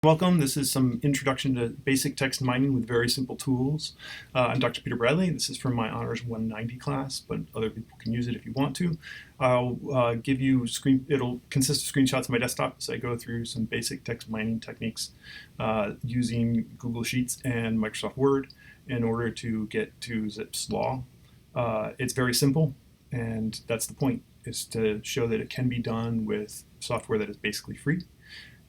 Welcome. This is some introduction to basic text mining with very simple tools. I'm Dr. Peter Bradley. This is from my Honors 190 class, but other people can use it if you want to. I'll give you it'll consist of screenshots of my desktop as I go through some basic text mining techniques using Google Sheets and Microsoft Word in order to get to Zipf's law. It's very simple, and that's the point, is to show that it can be done with software that is basically free.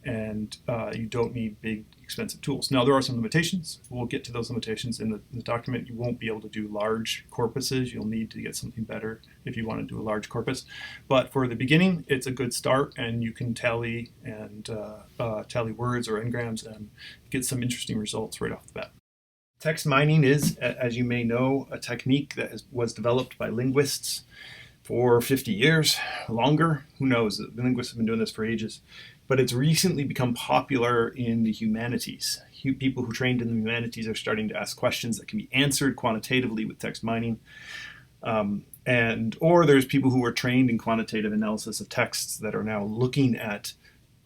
And you don't need big, expensive tools. Now, there are some limitations. We'll get to those limitations in the document. You won't be able to do large corpuses. You'll need to get something better if you want to do a large corpus. But for the beginning, it's a good start, and you can tally and tally words or n-grams and get some interesting results right off the bat. Text mining is, as you may know, a technique that was developed by linguists for 50 years, longer. Who knows? The linguists have been doing this for ages. But it's recently become popular in the humanities. People who trained in the humanities are starting to ask questions that can be answered quantitatively with text mining. Or there's people who are trained in quantitative analysis of texts that are now looking at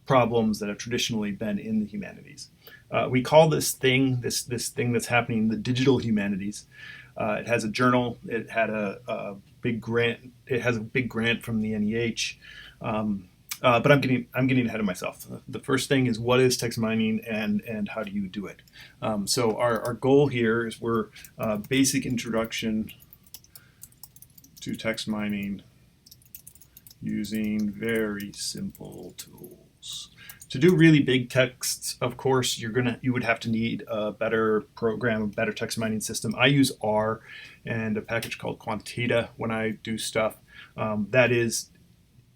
problems that have traditionally been in the humanities. We call this thing that's happening the digital humanities. It has a journal. It had a big grant. It has a big grant from the NEH. But I'm getting ahead of myself. The first thing is, what is text mining and how do you do it? So our goal here is we're basic introduction to text mining using very simple tools. To do really big texts, of course, you would have to need a better program, a better text mining system. I use R and a package called Quantita when I do stuff. That is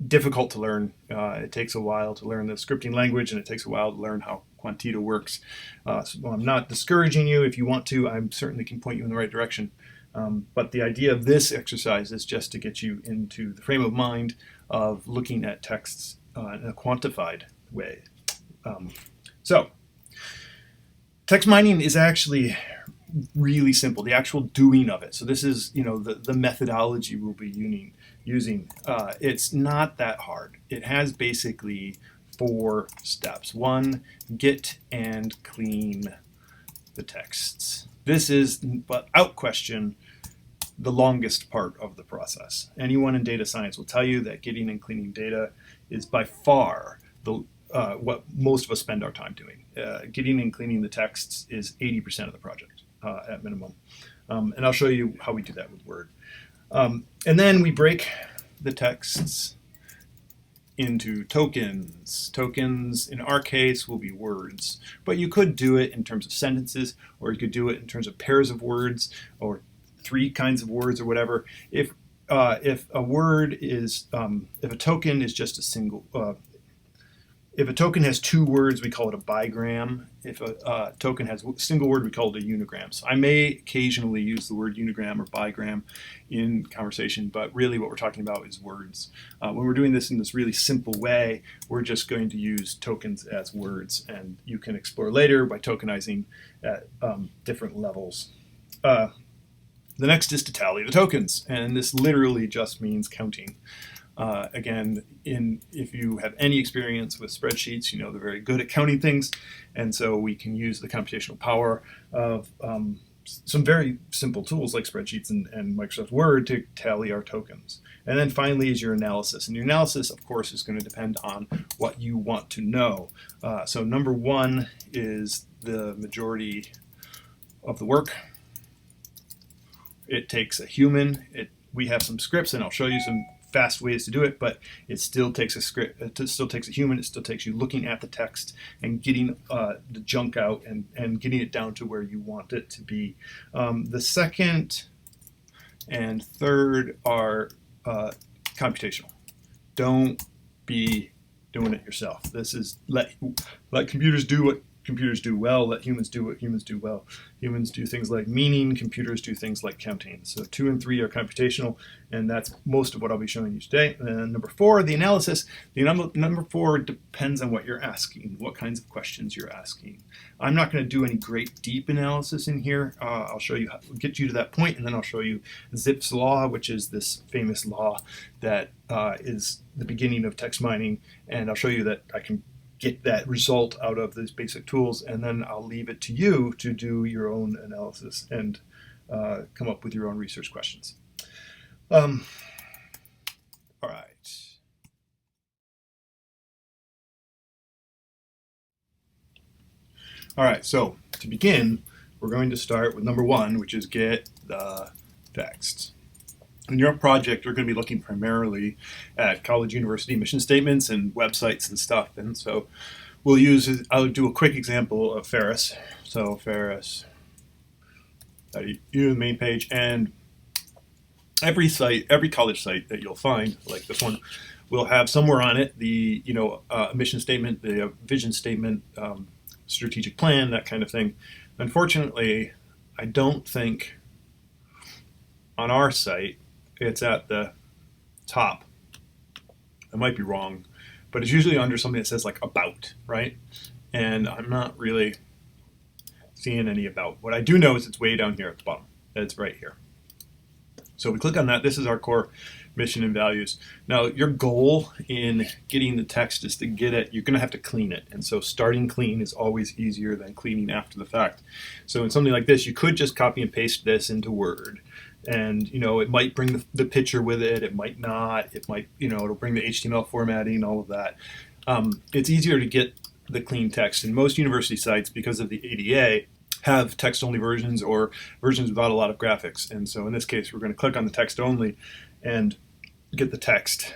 difficult to learn. It takes a while to learn the scripting language, and it takes a while to learn how Quantita works. So I'm not discouraging you. If you want to, I certainly can point you in the right direction. But the idea of this exercise is just to get you into the frame of mind of looking at texts in a quantified way. So text mining is actually really simple, the actual doing of it. So this is, the methodology we'll be using. It's not that hard. It has basically 4 steps. 1, get and clean the texts. This is, without question, the longest part of the process. Anyone in data science will tell you that getting and cleaning data is by far what most of us spend our time doing. Getting and cleaning the texts is 80% of the project at minimum. And I'll show you how we do that with Word. And then we break the texts into tokens. Tokens, in our case, will be words. But you could do it in terms of sentences, or you could do it in terms of pairs of words, or 3 kinds of words, or whatever. If a word is, if a token is just a single, if a token has 2 words, we call it a bigram. If a token has a single word, we call it a unigram. So I may occasionally use the word unigram or bigram in conversation, but really what we're talking about is words. When we're doing this in this really simple way, we're just going to use tokens as words, and you can explore later by tokenizing at different levels. The next is to tally the tokens, and this literally just means counting. Again, if you have any experience with spreadsheets, you know they're very good at counting things, and so we can use the computational power of some very simple tools like spreadsheets and Microsoft Word to tally our tokens. And then finally is your analysis, and your analysis, of course, is going to depend on what you want to know. So number 1 is the majority of the work. It takes a human. We have some scripts, and I'll show you some fast ways to do it, but it still takes a script. It still takes a human. It still takes you looking at the text and getting the junk out and getting it down to where you want it to be. The second and third are computational. Don't be doing it yourself. This is let computers do what computers do well, let humans do what humans do well. Humans do things like meaning, computers do things like counting. So 2 and 3 are computational, and that's most of what I'll be showing you today. And then number 4, the analysis. The number 4 depends on what you're asking, what kinds of questions you're asking. I'm not going to do any great deep analysis in here. I'll show you, get you to that point, and then I'll show you Zipf's law, which is this famous law that is the beginning of text mining, and I'll show you that I can get that result out of these basic tools, and then I'll leave it to you to do your own analysis and come up with your own research questions. All right. All right, so to begin, we're going to start with number one, which is get the text. In your project, you're going to be looking primarily at college, university mission statements and websites and stuff. And so I'll do a quick example of Ferris. So Ferris, the main page, and every college site that you'll find, like this one, will have somewhere on it the mission statement, the vision statement, strategic plan, that kind of thing. Unfortunately, I don't think on our site it's at the top. I might be wrong, but it's usually under something that says like about, right? And I'm not really seeing any about. What I do know is it's way down here at the bottom. It's right here. So we click on that. This is our core mission and values. Now, your goal in getting the text is to get it, you're going to have to clean it. And so starting clean is always easier than cleaning after the fact. So in something like this, you could just copy and paste this into Word. And, it might bring the picture with it. It might not. It might, it'll bring the HTML formatting, all of that. It's easier to get the clean text. And most university sites, because of the ADA, have text-only versions or versions without a lot of graphics. And so in this case, we're going to click on the text only and get the text.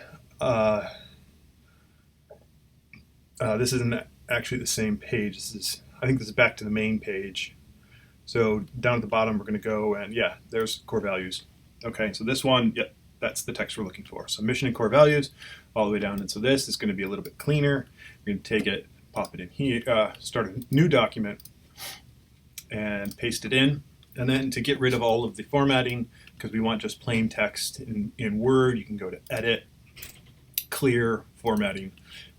This isn't actually the same page. I think this is back to the main page. So down at the bottom, we're going to go and there's core values. Okay, so this one, that's the text we're looking for. So mission and core values all the way down. And so this is going to be a little bit cleaner. We're going to take it, pop it in here, start a new document, and paste it in. And then to get rid of all of the formatting, because we want just plain text in Word, you can go to Edit, Clear, Formatting,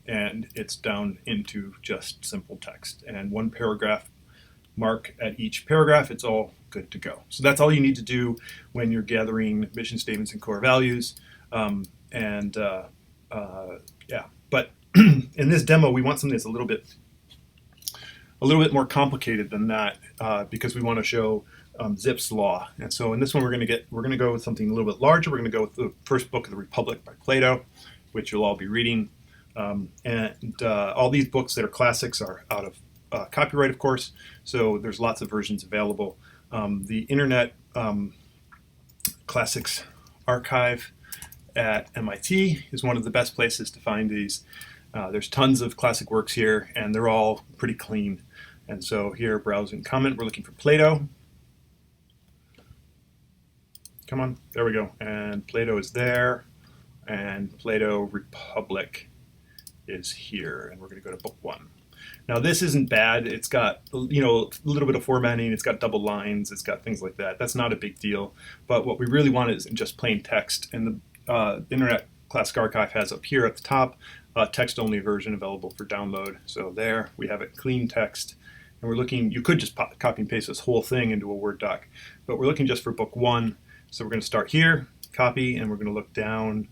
and it's down into just simple text. And one paragraph mark at each paragraph, it's all good to go. So that's all you need to do when you're gathering mission statements and core values. But in this demo, we want something that's a little bit more complicated than that because we want to show Zipf's law. And so in this one, we're going to go with something a little bit larger. We're going to go with the first book of the Republic by Plato, which you'll all be reading. All these books that are classics are out of copyright, of course. So there's lots of versions available. The Internet Classics Archive at MIT is one of the best places to find these. There's tons of classic works here, and they're all pretty clean. And so here, browse and comment, we're looking for Plato. Come on, there we go. And Plato is there, and Plato Republic is here, and we're going to go to book one. Now this isn't bad. It's got a little bit of formatting. It's got double lines. It's got things like that. That's not a big deal. But what we really want is just plain text. And the Internet Classic Archive has up here at the top a text-only version available for download. So there we have it, clean text. And we're looking. You could just copy and paste this whole thing into a Word doc, but we're looking just for book one. So we're going to start here, copy, and we're going to look down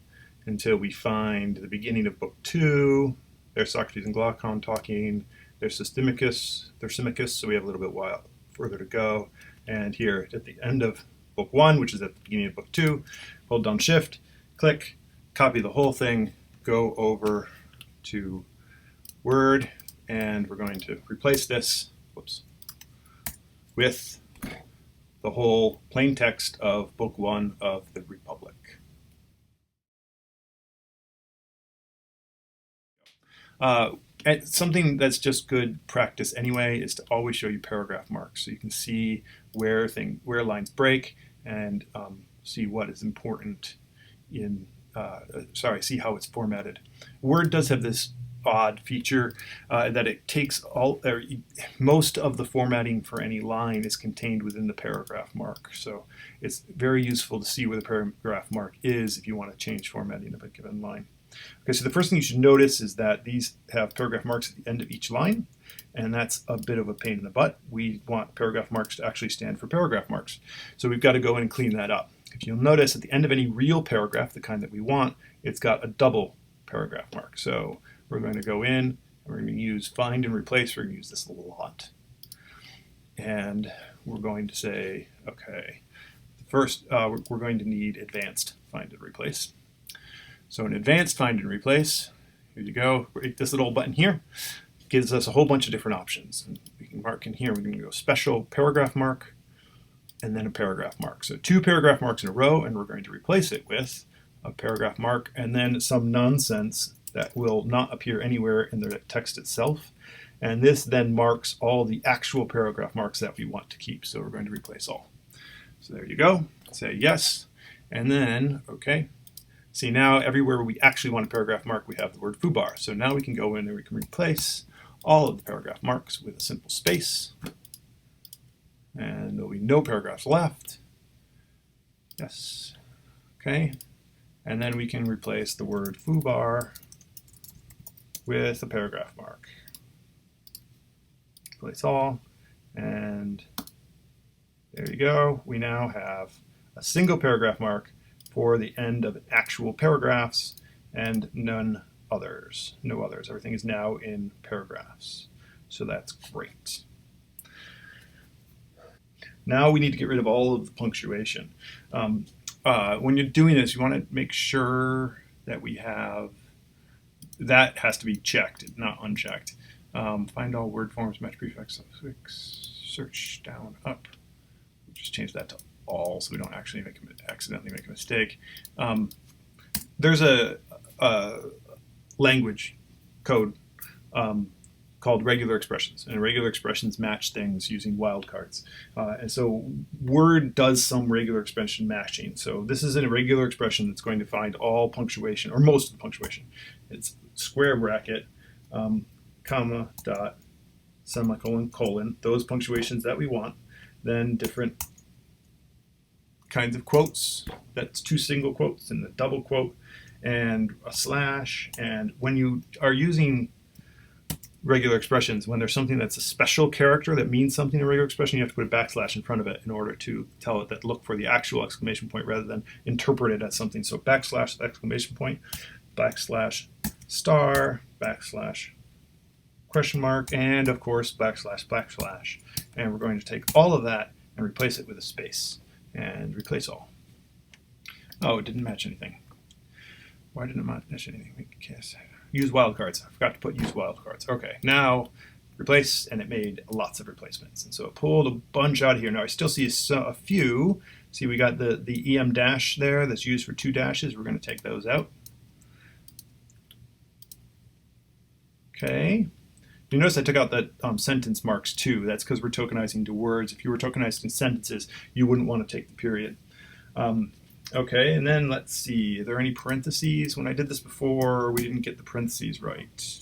until we find the beginning of book two. There's Socrates and Glaucon talking. There's Thrasymachus, so we have a little bit while further to go. And here at the end of book one, which is at the beginning of book two, hold down Shift, click, copy the whole thing, go over to Word, and we're going to replace this with the whole plain text of book one of the Republic. Something that's just good practice anyway is to always show you paragraph marks so you can see where lines break and see what is important in see how it's formatted. Word does have this odd feature that it takes most of the formatting for any line is contained within the paragraph mark. So it's very useful to see where the paragraph mark is if you want to change formatting of a given line. Okay, so the first thing you should notice is that these have paragraph marks at the end of each line, and that's a bit of a pain in the butt. We want paragraph marks to actually stand for paragraph marks. So we've got to go in and clean that up. If you'll notice, at the end of any real paragraph, the kind that we want, it's got a double paragraph mark. So we're going to go in, and We're going to use find and replace. We're going to use this a lot. And we're going to say, okay, first we're going to need advanced find and replace. So in advanced find and replace, here you go, this little button here gives us a whole bunch of different options. And we can mark in here, we're going to go special paragraph mark, and then a paragraph mark. So 2 paragraph marks in a row, and we're going to replace it with a paragraph mark and then some nonsense that will not appear anywhere in the text itself. And this then marks all the actual paragraph marks that we want to keep. So we're going to replace all. So there you go. Say yes. And then, okay. See, now everywhere we actually want a paragraph mark, we have the word foobar. So now we can go in and we can replace all of the paragraph marks with a simple space. And there'll be no paragraphs left. Yes. Okay. And then we can replace the word foobar with a paragraph mark. Replace all. And there you go. We now have a single paragraph mark for the end of actual paragraphs and none others. No others. Everything is now in paragraphs. So that's great. Now we need to get rid of all of the punctuation. When you're doing this, you want to make sure that we have, that has to be checked, not unchecked. Find all word forms, match prefix, suffix, search down, up. Just change that to all so we don't actually accidentally make a mistake. There's a language code called regular expressions, and regular expressions match things using wildcards. And so Word does some regular expression matching. So this is a regular expression that's going to find all punctuation, or most of the punctuation. It's square bracket, comma, dot, semicolon, colon, those punctuations that we want, then different kinds of quotes. That's 2 single quotes and a double quote and a slash. And when you are using regular expressions, when there's something that's a special character that means something in a regular expression, you have to put a backslash in front of it in order to tell it that look for the actual exclamation point rather than interpret it as something. So backslash exclamation point, backslash star, backslash question mark, and of course backslash backslash. And we're going to take all of that and replace it with a space and replace all. Oh, it didn't match anything. Why didn't it match anything? Use wildcards. I forgot to put use wildcards. Okay, now replace, and it made lots of replacements. And so it pulled a bunch out of here. Now I still see a few. See, we got the EM dash there that's used for 2 dashes. We're going to take those out. Okay. You notice I took out that sentence marks too. That's because we're tokenizing to words. If you were tokenizing sentences, you wouldn't want to take the period. Okay, and then let's see. Are there any parentheses? When I did this before, we didn't get the parentheses right.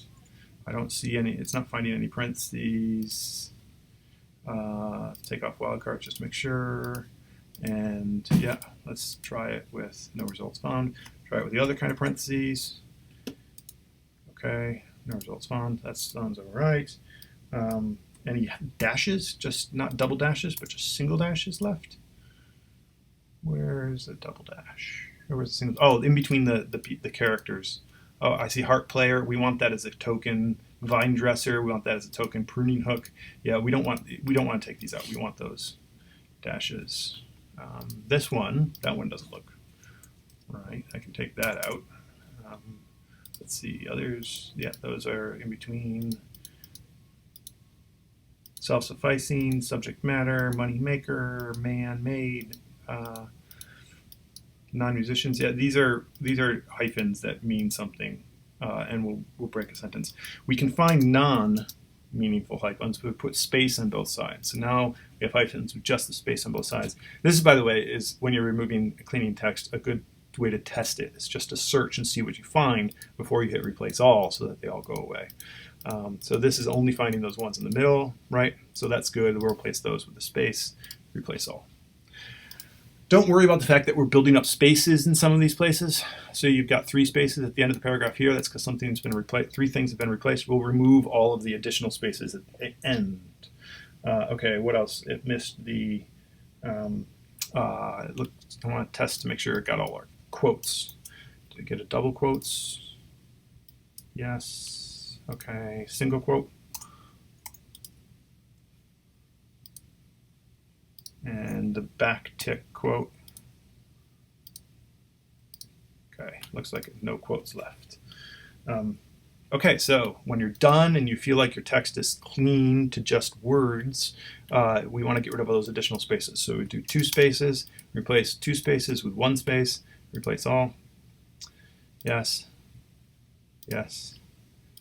I don't see any. It's not finding any parentheses. Take off wildcards just to make sure. And yeah, let's try it with no results found. Try it with the other kind of parentheses. Okay. No results found. That sounds all right. Any dashes? Just not double dashes, but just single dashes left. Where's the double dash? Where's the single? Oh, in between the characters. Oh, I see heart player. We want that as a token. Vine dresser. We want that as a token. Pruning hook. Yeah, we don't want to take these out. We want those dashes. This one, that one doesn't look right. I can take that out. Let's see, others, yeah, those are in between. Self-sufficing, subject matter, money maker, man-made, non-musicians. Yeah, these are hyphens that mean something, and we'll break a sentence. We can find non-meaningful hyphens, but we put space on both sides. So now we have hyphens with just the space on both sides. This is, by the way, is when you're removing cleaning text, a good way to test it is just to search and see what you find before you hit replace all so that they all go away. So this is only finding those ones in the middle, right? So that's good. We'll replace those with a space, replace all. Don't worry about the fact that we're building up spaces in some of these places. So you've got 3 spaces at the end of the paragraph here. That's because something's been replaced. 3 things have been replaced. We'll remove all of the additional spaces at the end. Okay, what else? It missed the, I want to test to make sure it got all our quotes. Did it get a double quotes? Yes. Okay, single quote. And the back tick quote. Okay, looks like no quotes left. Okay, so when you're done and you feel like your text is clean to just words, we want to get rid of all those additional spaces. So we do 2 spaces, replace 2 spaces with 1 space, replace all. Yes, yes.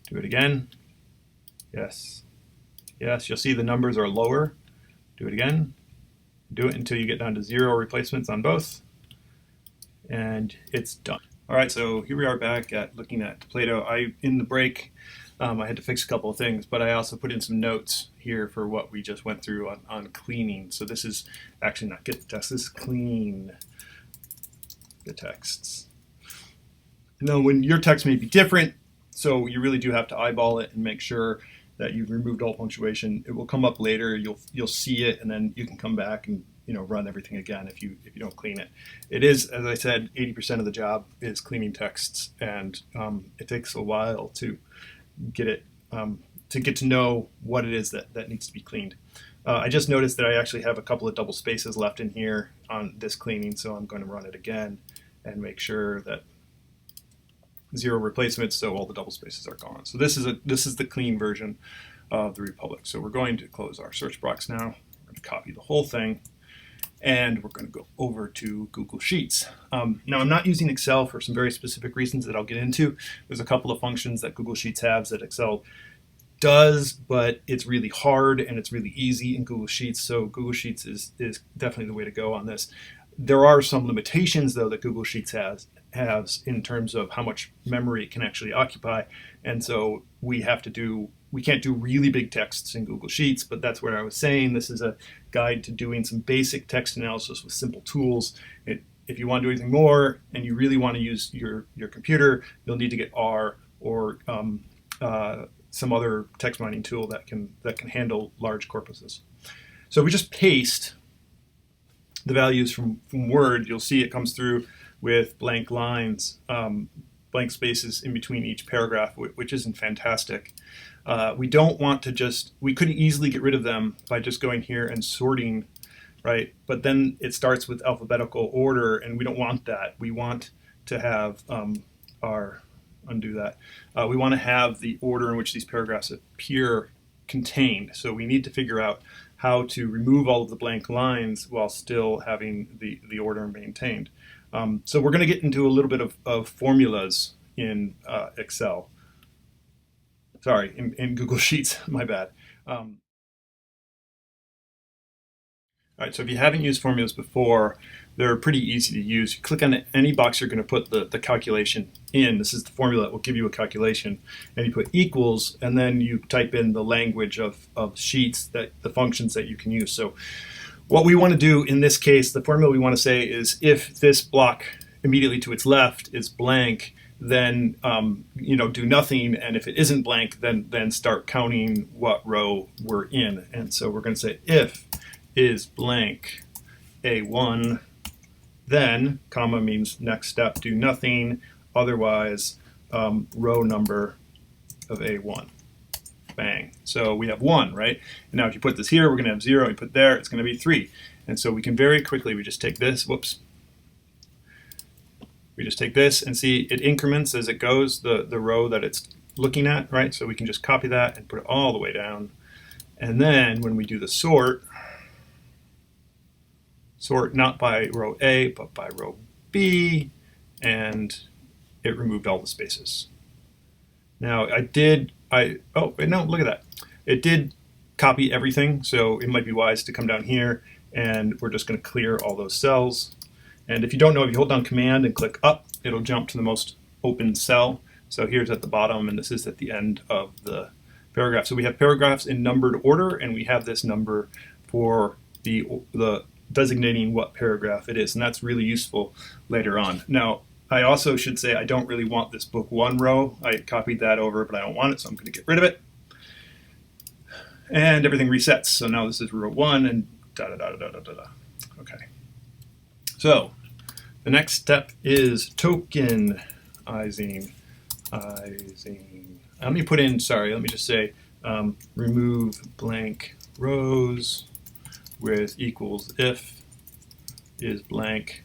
Do it again. Yes, yes. You'll see the numbers are lower. Do it again. Do it until you get down to 0 replacements on both, and it's done. All right, so here we are back at looking at Plato. In the break, I had to fix a couple of things, but I also put in some notes here for what we just went through on cleaning. So this is actually not get the text, this is clean the texts. Now, when your text may be different, so you really do have to eyeball it and make sure that you've removed all punctuation. It will come up later. You'll see it, and then you can come back and run everything again if you don't clean it. It is, as I said, 80% of the job is cleaning texts, and it takes a while to get it to get to know what it is that needs to be cleaned. I just noticed that I actually have a couple of double spaces left in here on this cleaning, so I'm going to run it again and make sure that 0 replacements, so all the double spaces are gone. So this is the clean version of the Republic. So we're going to close our search box now. We're going to copy the whole thing, and we're going to go over to Google Sheets. Now, I'm not using Excel for some very specific reasons that I'll get into. There's a couple of functions that Google Sheets has that Excel does, but it's really hard and it's really easy in Google Sheets. So Google Sheets is definitely the way to go on this. There are some limitations, though, that Google Sheets has in terms of how much memory it can actually occupy, and so we can't do really big texts in Google Sheets, but that's where I was saying this is a guide to doing some basic text analysis with simple tools. If you want to do anything more and you really want to use your computer, you'll need to get R or some other text mining tool that can handle large corpuses. So we just paste the values from Word. You'll see it comes through with blank lines, blank spaces in between each paragraph, which isn't fantastic. We don't want to we could easily get rid of them by just going here and sorting, right? But then it starts with alphabetical order, and we don't want that. We want to have undo that. We want to have the order in which these paragraphs appear contained. So we need to figure out how to remove all of the blank lines while still having the order maintained. So we're going to get into a little bit of formulas in Excel. Sorry, in Google Sheets, my bad. All right, so if you haven't used formulas before, they're pretty easy to use. You click on any box you're going to put the calculation in. This is the formula that will give you a calculation. And you put equals, and then you type in the language of Sheets, the functions that you can use. So what we want to do in this case, the formula we want to say is if this block immediately to its left is blank, then do nothing, and if it isn't blank, then start counting what row we're in. And so we're going to say if is blank A1, then comma means next step, do nothing, otherwise row number of A1. Bang. So we have 1, right? And now if you put this here, we're going to have 0. You put there, it's going to be 3. And so we can very quickly, we just take this, we just take this and see it increments as it goes, the row that it's looking at, right? So we can just copy that and put it all the way down. And then when we do the sort not by row A, but by row B, and it removed all the spaces. Now oh, no, look at that. It did copy everything, so it might be wise to come down here, and we're just going to clear all those cells. And if you don't know, if you hold down Command and click up, it'll jump to the most open cell. So here's at the bottom, and this is at the end of the paragraph. So we have paragraphs in numbered order, and we have this number for the designating what paragraph it is, and that's really useful later on. Now, I also should say I don't really want this book 1 row. I copied that over, but I don't want it, so I'm going to get rid of it. And everything resets. So now this is row 1 and da-da-da-da-da-da-da. Okay. So the next step is tokenizing let me put in, sorry, let me just say remove blank rows with equals if is blank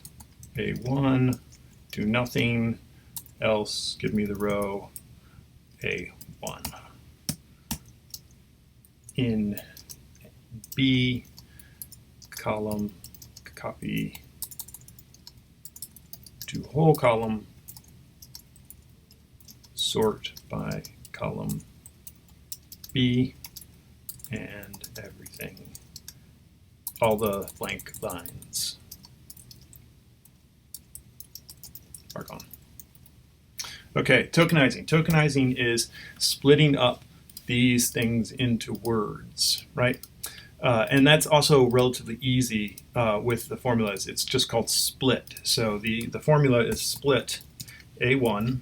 A1, do nothing else, give me the row A1. In B column, copy to whole column, sort by column B, and everything, all the blank lines are gone. Okay, tokenizing. Tokenizing is splitting up these things into words, right? And that's also relatively easy with the formulas. It's just called split. So the formula is split A1,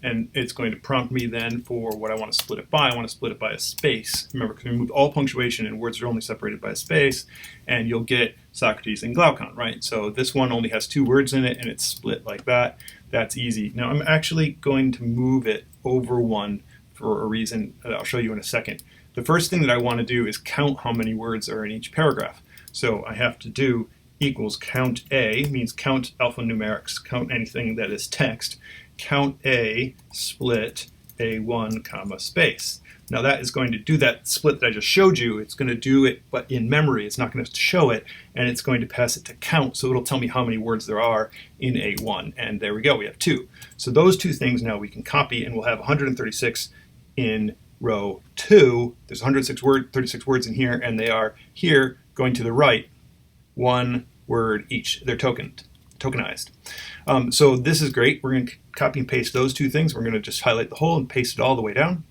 and it's going to prompt me then for what I want to split it by. I want to split it by a space. Remember, because we remove all punctuation and words are only separated by a space, and you'll get Socrates and Glaucon, right? So this one only has 2 words in it, and it's split like that. That's easy. Now I'm actually going to move it over 1 for a reason that I'll show you in a second. The first thing that I want to do is count how many words are in each paragraph. So I have to do equals count A, means count alphanumerics, count anything that is text, count A split A1 comma space. Now that is going to do that split that I just showed you. It's going to do it, but in memory. It's not going to show it, and it's going to pass it to count, so it'll tell me how many words there are in A1. And there we go, we have 2. So those 2 things now we can copy, and we'll have 136 in row 2. There's 36 words in here, and they are here going to the right, 1 word each. They're tokenized. So this is great. We're going to copy and paste those 2 things. We're going to just highlight the whole and paste it all the way down.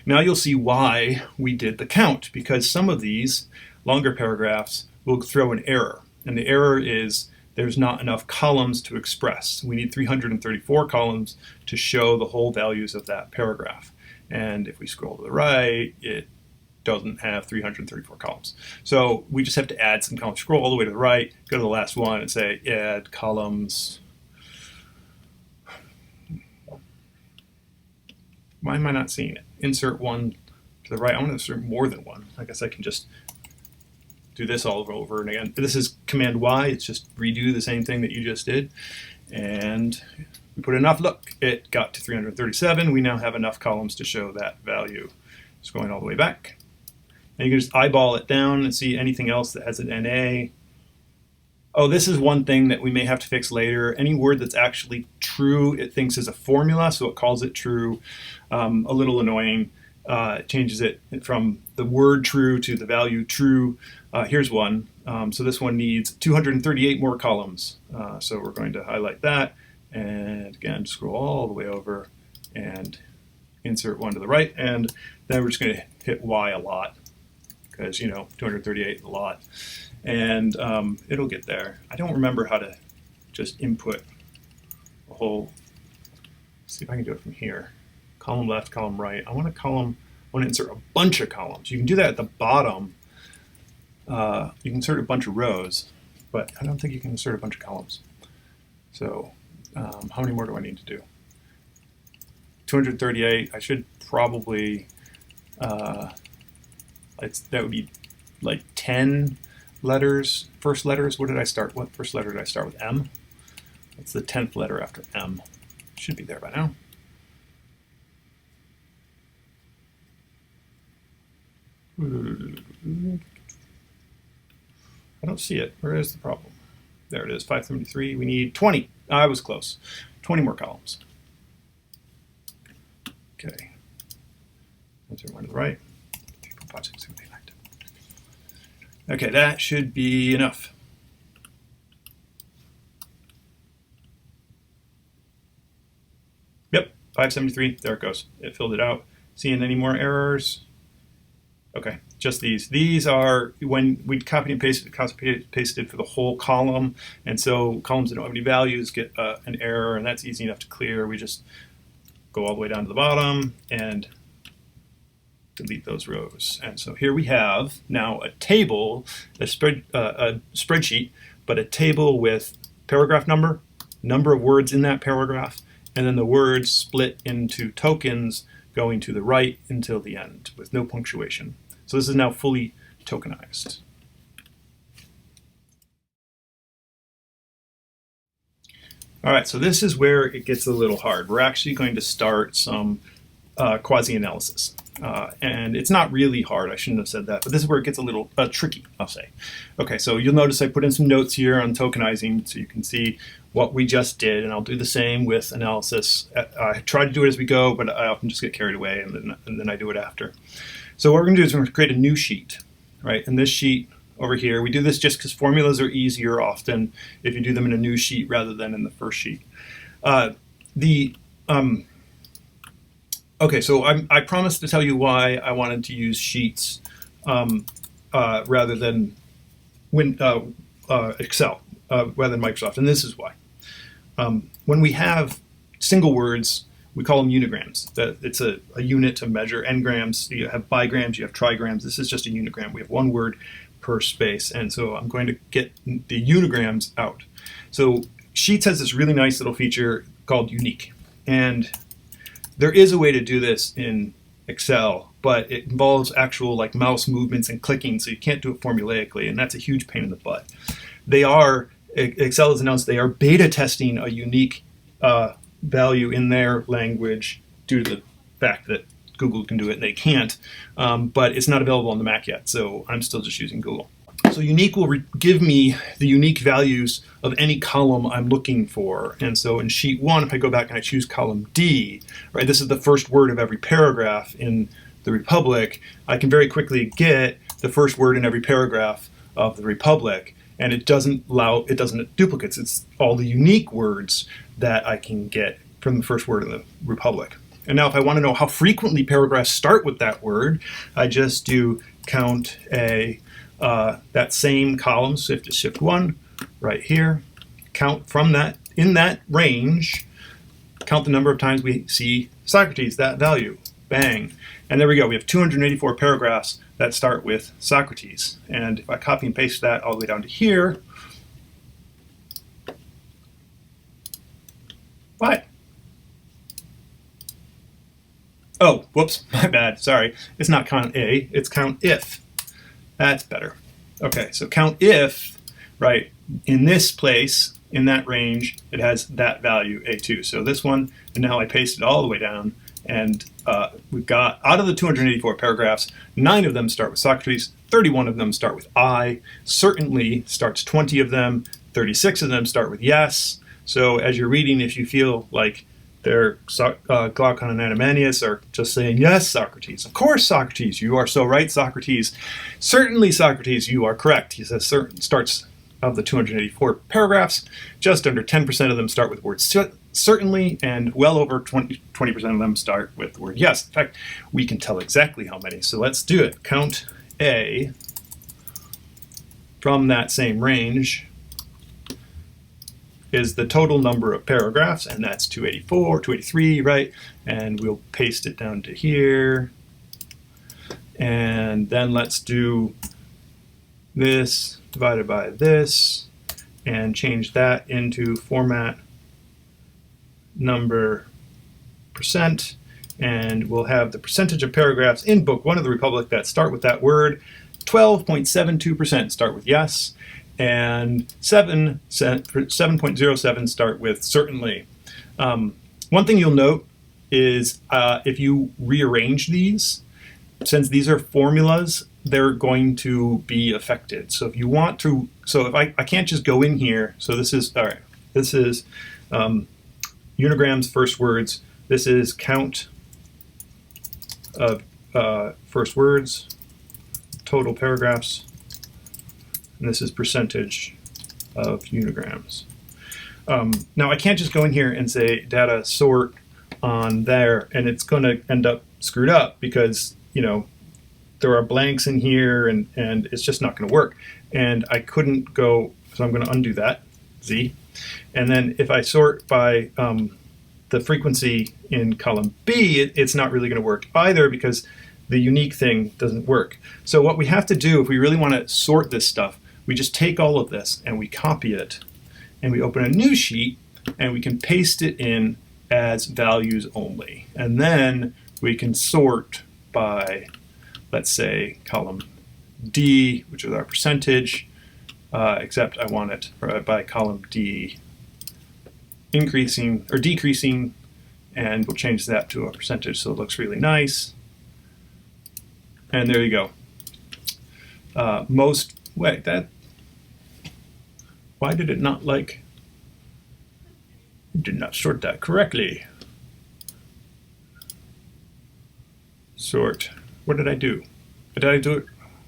Now you'll see why we did the count, because some of these longer paragraphs will throw an error. And the error is there's not enough columns to express. We need 334 columns to show the whole values of that paragraph. And if we scroll to the right, it doesn't have 334 columns. So we just have to add some columns. Scroll all the way to the right, go to the last one and say add columns. Why am I not seeing it? Insert 1 to the right. I want to insert more than 1. I guess I can just do this all over and again. This is Command Y. It's just redo the same thing that you just did. And we put enough. Look, it got to 337. We now have enough columns to show that value. It's going all the way back. And you can just eyeball it down and see anything else that has an NA. Oh, this is one thing that we may have to fix later. Any word that's actually true, it thinks is a formula, so it calls it true. A little annoying. It changes it from the word true to the value true. Here's one. So this one needs 238 more columns. So we're going to highlight that. And again, scroll all the way over and insert 1 to the right. And then we're just going to hit Y a lot, because, you know, 238 is a lot. And it'll get there. I don't remember how to just input a whole. Let's see if I can do it from here. Column left, column right. I want to insert a bunch of columns. You can do that at the bottom. You can insert a bunch of rows, but I don't think you can insert a bunch of columns. So how many more do I need to do? 238. I should probably, that would be like 10 letters, first letters. What did I start? What first letter did I start with? M? That's the 10th letter after M. Should be there by now. I don't see it. Where is the problem? There it is, 573. We need 20. I was close. 20 more columns. Okay. Insert 1 to the right. 3, 4, 5, 6, 7, 8, 9, 10. Okay, that should be enough. Yep, 573. There it goes. It filled it out. Seeing any more errors? Okay, just these. These are when we copy and pasted for the whole column, and so columns that don't have any values get an error, and that's easy enough to clear. We just go all the way down to the bottom and delete those rows. And so here we have now a table, a spreadsheet, but a table with paragraph number of words in that paragraph, and then the words split into tokens going to the right until the end with no punctuation. So this is now fully tokenized. All right, so this is where it gets a little hard. We're actually going to start some quasi-analysis. And it's not really hard, I shouldn't have said that, but this is where it gets a little tricky, I'll say. Okay, so you'll notice I put in some notes here on tokenizing so you can see what we just did, and I'll do the same with analysis. I try to do it as we go, but I often just get carried away and then I do it after. So what we're gonna do is we're gonna create a new sheet, right? And this sheet over here, we do this just because formulas are easier often if you do them in a new sheet rather than in the first sheet. Okay, so I promised to tell you why I wanted to use sheets rather than Excel, rather than Microsoft, and this is why. When we have single words, we call them unigrams. It's a unit to measure n-grams. You have bigrams, you have trigrams. This is just a unigram. We have one word per space, and so I'm going to get the unigrams out. So Sheets has this really nice little feature called unique, and there is a way to do this in Excel, but it involves actual like mouse movements and clicking, so you can't do it formulaically, and that's a huge pain in the butt. Excel has announced they are beta testing a unique value in their language due to the fact that Google can do it and they can't, but it's not available on the Mac yet, so I'm still just using Google. So unique will give me the unique values of any column I'm looking for. And so in sheet 1, if I go back and I choose column D, right, this is the first word of every paragraph in the Republic, I can very quickly get the first word in every paragraph of the Republic. And it doesn't duplicates. It's all the unique words that I can get from the first word of the Republic. And now if I want to know how frequently paragraphs start with that word, I just do count that same column, so just shift 1 right here, count from that, in that range, count the number of times we see Socrates, that value, bang. And there we go, we have 284 paragraphs that start with Socrates. And if I copy and paste that all the way down to here, what? Oh, whoops, my bad, sorry. It's not count A, it's count if. That's better. Okay, so count if, right, in this place, in that range, it has that value, A2. So this one, and now I paste it all the way down, and we've got, out of the 284 paragraphs, 9 of them start with Socrates, 31 of them start with I, certainly starts 20 of them, 36 of them start with yes. So as you're reading, if you feel like Glaucon and Anamanius are just saying, yes, Socrates. Of course, Socrates, you are so right, Socrates. Certainly, Socrates, you are correct. He says starts of the 284 paragraphs, just under 10% of them start with the word certainly, and well over 20% of them start with the word yes. In fact, we can tell exactly how many. So let's do it. Count A from that same range is the total number of paragraphs, and that's 284, 283, right? And we'll paste it down to here. And then let's do this divided by this and change that into format number %. And we'll have the percentage of paragraphs in Book 1 of the Republic that start with that word. 12.72% start with yes, and 7.07 start with certainly. One thing you'll note is if you rearrange these, since these are formulas, they're going to be affected. So if you want to, so if I can't just go in here, so this is, all right, this is unigrams first words, this is count of first words, total paragraphs, and this is percentage of unigrams. Now I can't just go in here and say data sort on there, and it's going to end up screwed up because, you know, there are blanks in here and it's just not going to work. And I couldn't go, so I'm going to undo that, Z. And then if I sort by the frequency in column B, it's not really going to work either because the unique thing doesn't work. So what we have to do if we really want to sort this stuff, we just take all of this and we copy it and we open a new sheet and we can paste it in as values only. And then we can sort by, let's say, column D, which is our percentage, except I want it by column D increasing or decreasing, and we'll change that to a percentage so it looks really nice. And there you go. Why did it not did not sort that correctly? Sort, what did I do? Did I do it?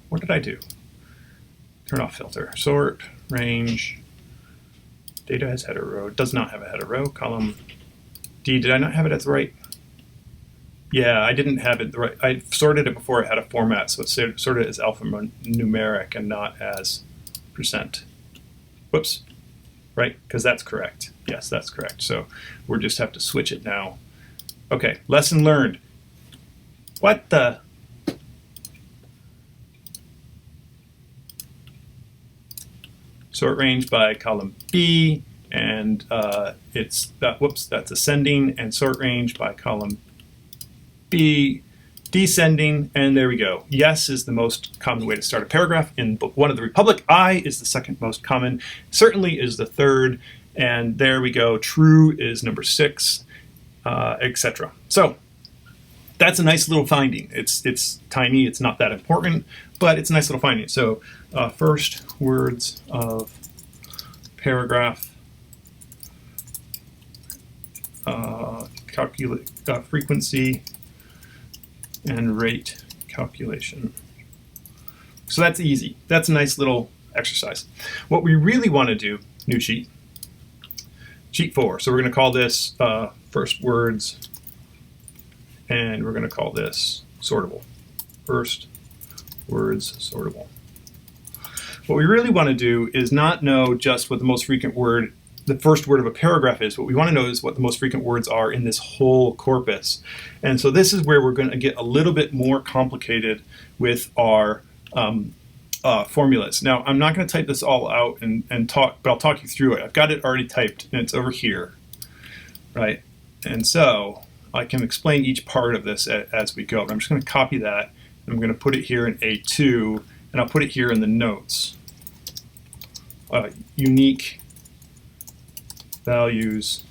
What did I do? Turn off filter, sort, range, data has header row, does not have a header row, column D, did I not have it at the right? Yeah, I didn't have it the right, I sorted it before it had a format, so it sorted as alphanumeric and not as percent. Whoops, right, because that's correct. Yes, that's correct. So we'll just have to switch it now. Okay, lesson learned. What the? Sort range by column B, and that's ascending, and sort range by column B, descending, and there we go. Yes is the most common way to start a paragraph in Book 1 of the Republic. I is the second most common, certainly is the third, and there we go. True is number 6, etc. So that's a nice little finding. It's tiny, it's not that important, but it's a nice little finding. So first words of paragraph, calculate frequency and rate calculation. So that's easy. That's a nice little exercise. What we really want to do, new sheet 4. So we're going to call this first words, and we're going to call this sortable. First words sortable. What we really want to do is not know just what the most frequent word, the first word of a paragraph is. What we want to know is what the most frequent words are in this whole corpus. And so this is where we're going to get a little bit more complicated with our formulas. Now, I'm not going to type this all out and talk, but I'll talk you through it. I've got it already typed, and it's over here, right? And so I can explain each part of this as we go. But I'm just going to copy that, and I'm going to put it here in A2, and I'll put it here in the notes. Unique values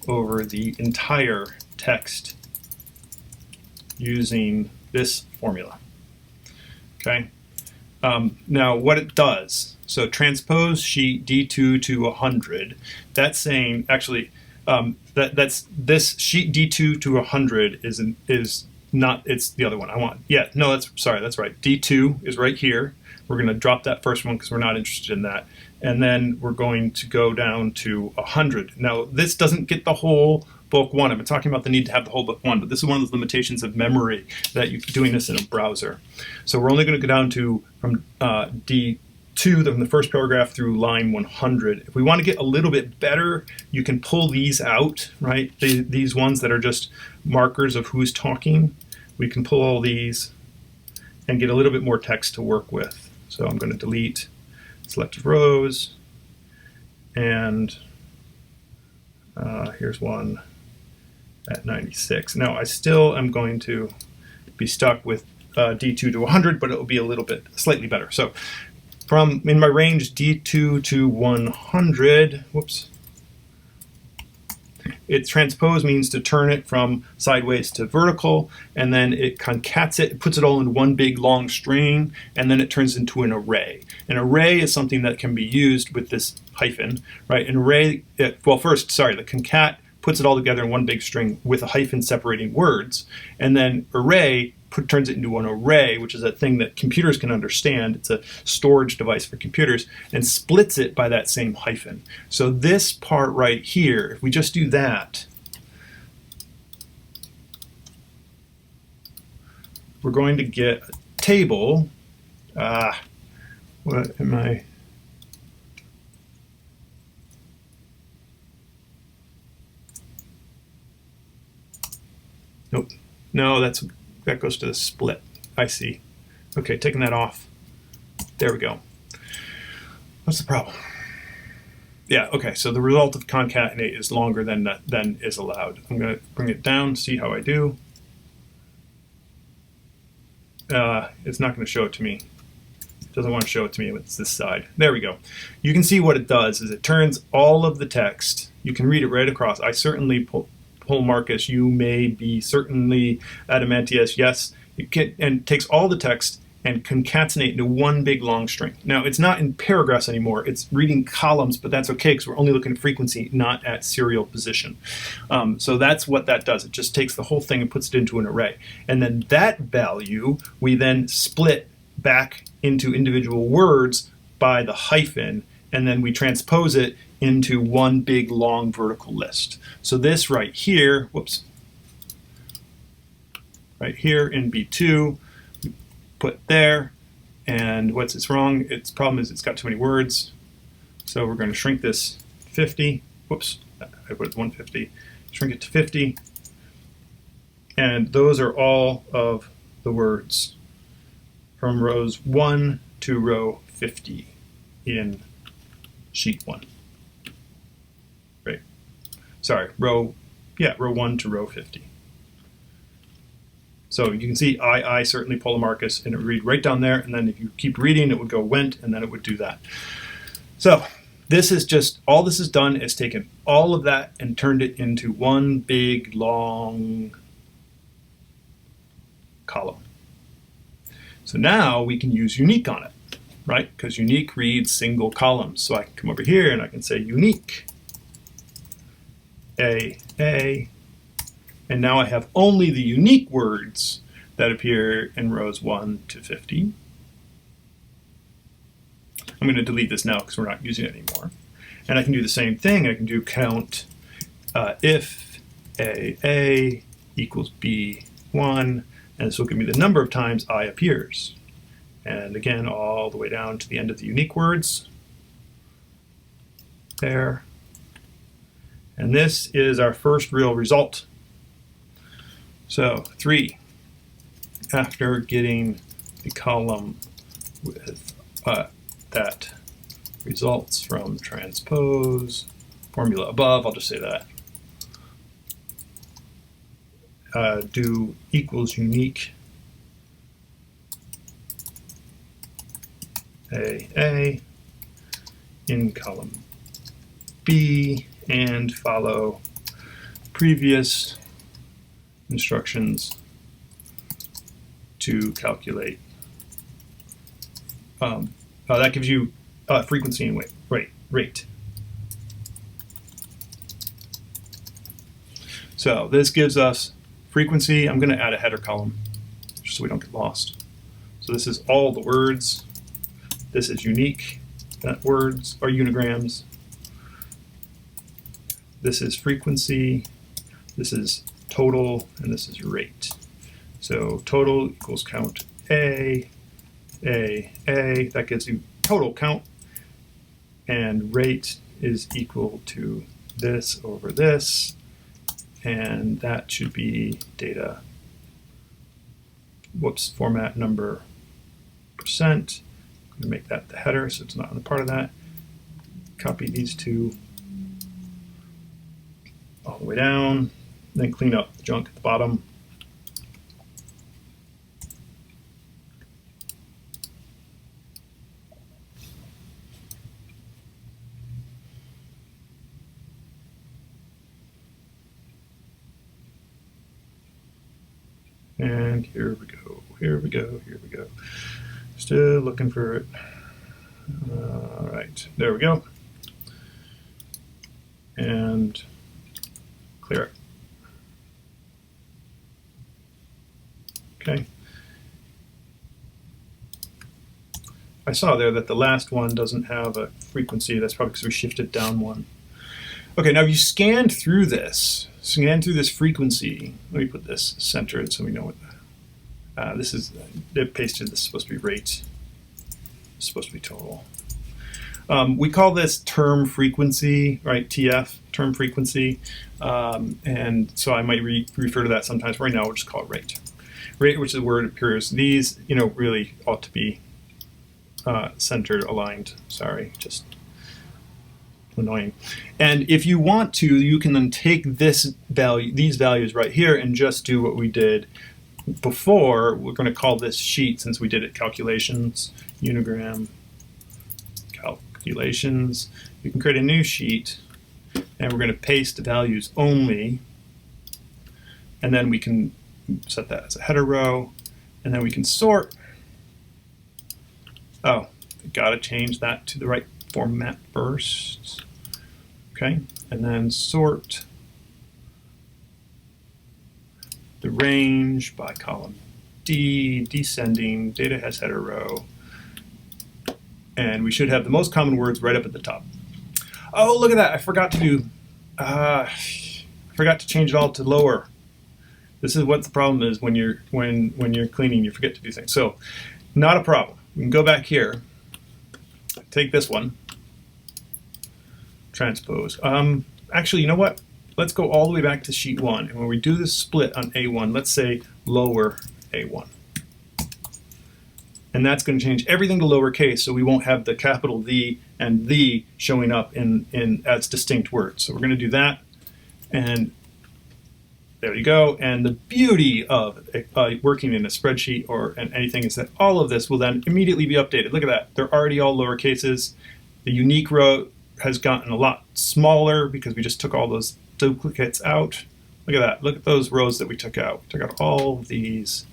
over the entire text using this formula. Okay. Now what it does, so transpose sheet D2 to 100, that's saying, actually, that's this sheet D2 to 100 is not, it's the other one I want. Yeah, no, that's right. D2 is right here. We're going to drop that first one because we're not interested in that. And then we're going to go down to 100. Now, this doesn't get the whole book 1. I've been talking about the need to have the whole book 1, but this is one of the limitations of memory that you're doing this in a browser. So we're only going to go down to from D2, from the first paragraph through line 100. If we want to get a little bit better, you can pull these out, right? These ones that are just markers of who's talking. We can pull all these and get a little bit more text to work with. So I'm going to delete selected rows, and here's one at 96. Now I still am going to be stuck with D2 to 100, but it will be a little bit slightly better. So from in my range D2 to 100, whoops, it transpose means to turn it from sideways to vertical, and then it concats it, puts it all in one big long string, and then it turns into an array. An array is something that can be used with this hyphen, right? An array, the concat puts it all together in one big string with a hyphen separating words, and then array turns it into an array, which is a thing that computers can understand. It's a storage device for computers, and splits it by that same hyphen. So this part right here, if we just do that, we're going to get a table. What am I? Nope. No, that goes to the split. I see. Okay, taking that off. There we go. What's the problem? Yeah, okay, so the result of concatenate is longer than is allowed. I'm going to bring it down, see how I do. It's not going to show it to me. It doesn't want to show it to me. It's this side. There we go. You can see what it does is it turns all of the text. You can read it right across. I certainly pull Marcus. You may be certainly Adamantius. Yes, and takes all the text and concatenate into one big long string. Now, it's not in paragraphs anymore. It's reading columns, but that's okay because we're only looking at frequency, not at serial position. So that's what that does. It just takes the whole thing and puts it into an array. And then that value, we then split back into individual words by the hyphen, and then we transpose it into one big long vertical list. So this right here, whoops, right here in B2, put there, and what's wrong? Its problem is it's got too many words. So we're going to shrink this 50. Whoops, I put 150. Shrink it to 50. And those are all of the words from rows 1 to row 50 in sheet 1. Right. Sorry, row 1 to row 50. So you can see I certainly Polemarchus, and it would read right down there, and then if you keep reading, it would go went, and then it would do that. So this is just, all this has done is taken all of that and turned it into one big, long column. So now we can use unique on it, right? Because unique reads single columns. So I can come over here and I can say unique, A, and now I have only the unique words that appear in rows 1 to 50. I'm going to delete this now because we're not using it anymore. And I can do the same thing. I can do count if A equals B1, and this will give me the number of times I appears. And again, all the way down to the end of the unique words. There. And this is our first real result. So 3, after getting the column with that results from transpose formula above, I'll just say that, do equals unique A in column B and follow previous instructions to calculate. That gives you frequency and rate. So this gives us frequency. I'm going to add a header column just so we don't get lost. So this is all the words. This is unique words or unigrams. This is frequency. This is total, and this is rate. So total equals count A, that gives you total count, and rate is equal to this over this, and that should be data, format number percent. I'm going to make that the header so it's not a part of that. Copy these two all the way down, then clean up the junk at the bottom. And here we go. Still looking for it. All right, there we go. And clear it. Okay. I saw there that the last one doesn't have a frequency. That's probably because we shifted down one. Okay, now if you scanned through this frequency, let me put this centered so we know what this is. They pasted this is supposed to be rate. It's supposed to be total. We call this term frequency, right? TF, term frequency. And so I might refer to that sometimes. Right now, we'll just call it rate. Rate, which is the word appears. These, really ought to be centered, aligned. Sorry, just annoying. And if you want to, you can then take this value, these values right here, and just do what we did before. We're going to call this sheet, since we did it calculations, unigram calculations. You can create a new sheet, and we're going to paste values only, and then we can set that as a header row, and then we can sort. Oh, got to change that to the right format first. Okay, and then sort the range by column D, descending, data has header row, and we should have the most common words right up at the top. Oh, look at that! I forgot to do. I forgot to change it all to lower. This is what the problem is when you're cleaning. You forget to do things. So, not a problem. We can go back here. Take this one. Transpose. Actually, you know what? Let's go all the way back to sheet 1. And when we do this split on A1, let's say lower A1. And that's going to change everything to lowercase, so we won't have the capital V and the showing up as distinct words. So we're going to do that. And there you go. And the beauty of working in a spreadsheet or anything is that all of this will then immediately be updated. Look at that. They're already all lowercases. The unique row has gotten a lot smaller because we just took all those duplicates out. Look at that. Look at those rows that we took out. We took out all of these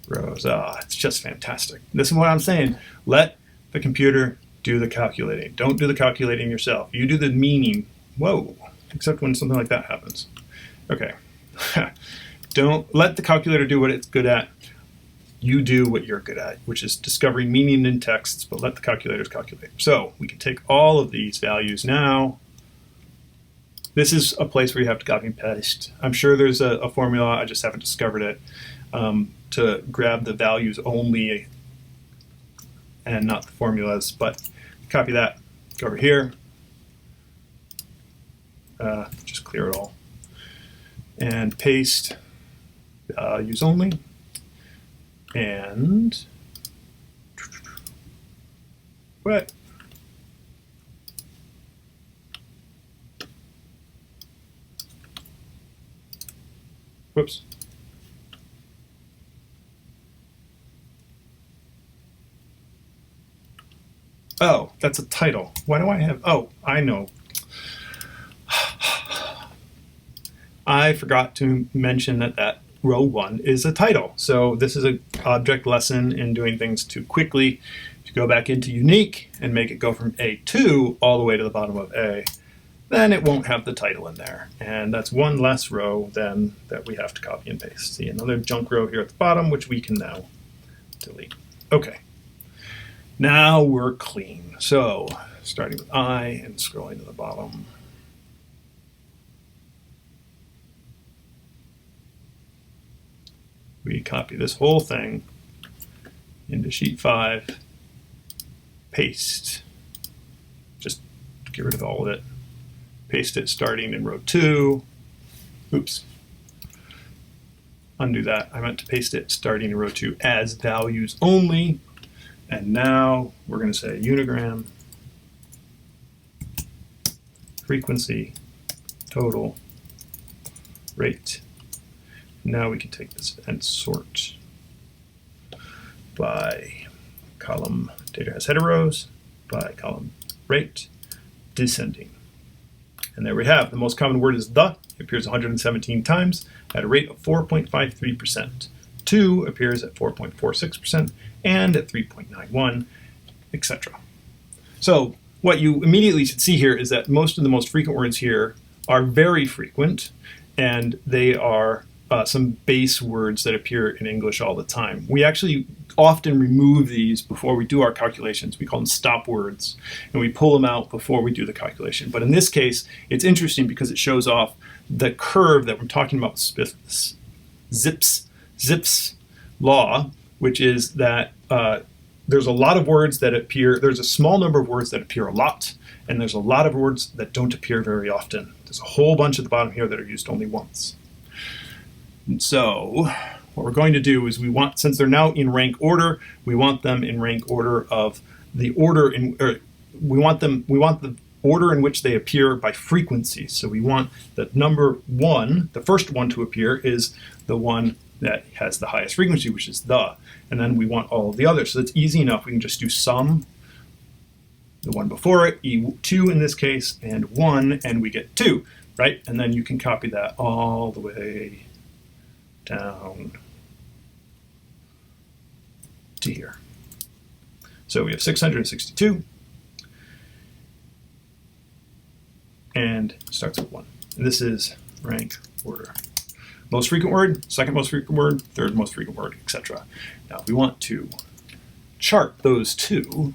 rows. It's just fantastic. This is what I'm saying. Let the computer do the calculating. Don't do the calculating yourself. You do the meaning. Whoa. Except when something like that happens. Okay. Don't let the calculator do what it's good at. You do what you're good at, which is discovering meaning in texts, but let the calculators calculate. So we can take all of these values now. This is a place where you have to copy and paste. I'm sure there's a formula, I just haven't discovered it, to grab the values only and not the formulas, but copy that, go over here, just clear it all, and paste values only, and what? Whoops. Oh, that's a title. Why do I have, oh, I know. I forgot to mention that row 1 is a title. So this is an object lesson in doing things too quickly. To go back into unique and make it go from A2 all the way to the bottom of A, then it won't have the title in there. And that's one less row then that we have to copy and paste. See, another junk row here at the bottom, which we can now delete. Okay, now we're clean. So starting with I and scrolling to the bottom. We copy this whole thing into sheet 5, paste, just get rid of all of it, paste it starting in row 2, oops, undo that, I meant to paste it starting in row 2 as values only, and now we're going to say unigram, frequency, total, rate. Now we can take this and sort by column data has header rows, by column rate, descending. And there we have, the most common word is the. It appears 117 times at a rate of 4.53%. To appears at 4.46% and at 3.91, etc. So what you immediately should see here is that most of the most frequent words here are very frequent, and they are some base words that appear in English all the time. We actually often remove these before we do our calculations. We call them stop words, and we pull them out before we do the calculation. But in this case, it's interesting because it shows off the curve that we're talking about with Zipf's law, which is that there's a lot of words that appear, there's a small number of words that appear a lot, and there's a lot of words that don't appear very often. There's a whole bunch at the bottom here that are used only once. And so what we're going to do is we want, since they're now in rank order, we want them in rank order of the order in, or we want the order in which they appear by frequency. So we want the number 1, the first one to appear is the one that has the highest frequency, which is the, and then we want all of the others. So it's easy enough. We can just do sum, the one before it, E2 in this case, and 1, and we get 2, right? And then you can copy that all the way down to here. So we have 662, and starts with 1. And this is rank order. Most frequent word, second most frequent word, third most frequent word, etc. Now, if we want to chart those two,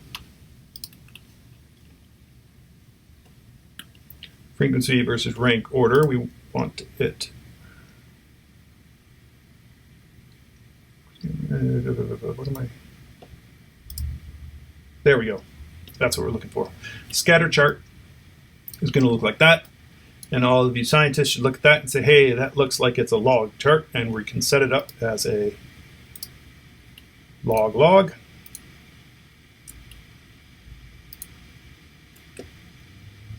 frequency versus rank order, we want it. What am I? There we go. That's what we're looking for. Scatter chart is going to look like that. And all of you scientists should look at that and say, hey, that looks like it's a log chart. And we can set it up as a log.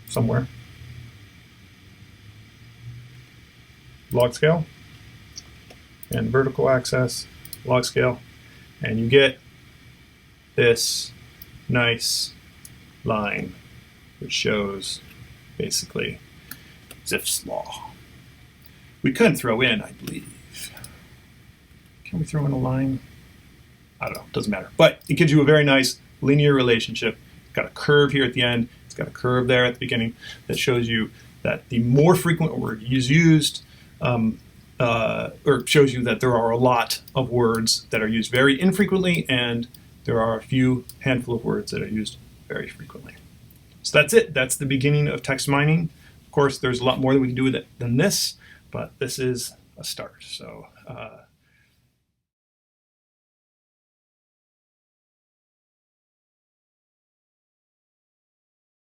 Somewhere. Log scale. And vertical axis, log scale. And you get this nice line, which shows basically Zipf's law. We could throw in, I believe. Can we throw in a line? I don't know, doesn't matter. But it gives you a very nice linear relationship. It's got a curve here at the end. It's got a curve there at the beginning that shows you that the more frequent word is used, or shows you that there are a lot of words that are used very infrequently, and there are a few handful of words that are used very frequently. So that's it. That's the beginning of text mining. Of course, there's a lot more that we can do with it than this, but this is a start. So